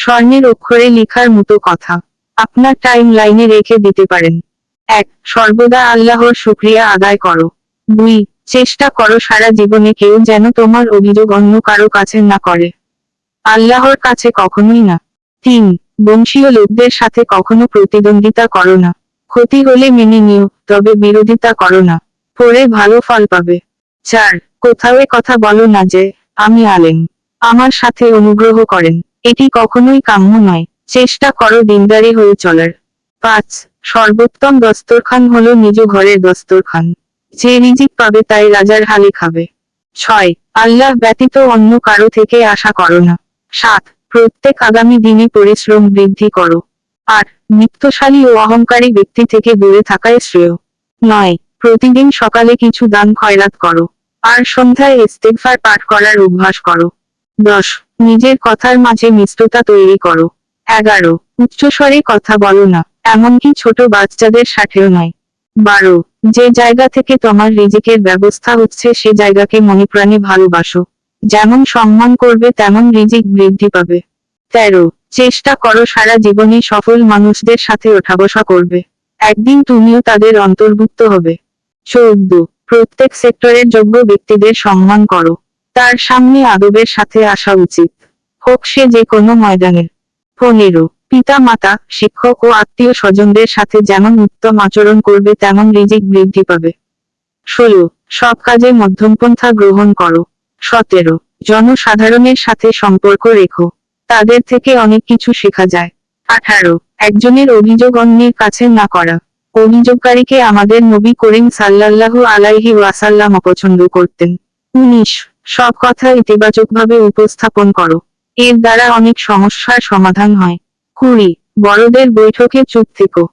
স্বর্ণের অক্ষরে লেখার মতো কথা আপনার টাইম লাইনে রেখে দিতে পারেন। 1. সর্বদা আল্লাহর শুকরিয়া আদায় করো। 2. চেষ্টা করো সারা জীবনে কেউ যেন তোমার অভিযোগ অন্য কারো কাছে না করে, আল্লাহর কাছে কখনোই না। 3. বংশীয় লোকদের সাথে কখনো প্রতিদ্বন্দ্বিতা করো না। ক্ষতি হলে মেনে নিও, তবে বিরোধিতা করো না, পরে ভালো ফল পাবে। 4. কোথাও কথা বলো না যে আমি আলেম, আমার সাথে অনুগ্রহ করেন, এটি কখনোই কাম্য নয়। চেষ্টা করো দিনদারি হয়ে চলার। 5. সর্বোত্তম দস্তরখান হলো নিজ ঘরের দস্তরখান, যে রিজিক পাবে তাই রাজার হালে খাবে। 6. আল্লাহ ব্যতীত অন্য কারো থেকে আশা করো না। 7. প্রত্যেক আগামী দিনে পরিশ্রম বৃদ্ধি করো। 8. মিথ্যশালী ও অহংকারী ব্যক্তি থেকে দূরে থাকাই শ্রেয়। 9. প্রতিদিন সকালে কিছু দান খয়রাত করো, আর সন্ধ্যায় ইস্তেগফার পাঠ করার অভ্যাস করো। 10. নিজের কথার মাঝে মিষ্টতা তৈরি করো। 11. উচ্চস্বরে কথা বলো না, এমনকি ছোট বাচ্চাদের সাথেও নয়। 12. যে জায়গা থেকে তোমার রিজিকের ব্যবস্থা হচ্ছে সে জায়গাকে মনেপ্রাণে ভালোবাসো, যেমন সম্মান করবে তেমন রিজিক বৃদ্ধি পাবে। 13. চেষ্টা করো সারা জীবনে সফল মানুষদের সাথে ওঠাবসা করবে, একদিন তুমিও তাদের অন্তর্ভুক্ত হবে। 14. প্রত্যেক সেক্টরের যোগ্য ব্যক্তিদের সম্মান করো, তার সামনে আদবের সাথে আসা উচিত, হোক সে যে কোনো ময়দানের। 15. পিতা মাতা, শিক্ষক ও আত্মীয় স্বজনদের সাথে যেমন উত্তম আচরণ করবে তেমন রিজিক বৃদ্ধি পাবে। 16. সব কাজে মধ্যমপন্থা গ্রহণ করো। 17. জনসাধারণের সাথে সম্পর্ক রেখো, তাদের থেকে অনেক কিছু শেখা যায়। 18. একজনের অভিযোগ অন্যের কাছে না করা, অভিযোগকারীকে আমাদের নবী করিম সাল্লাল্লাহু আলাইহি ওয়াসাল্লাম অপছন্দ করতেন। 19. সব কথা ইতিবাচকভাবে উপস্থাপন করো, এর দ্বারা অনেক সমস্যার সমাধান হয়। 20. বড়দের বৈঠকে চুপ থেকো,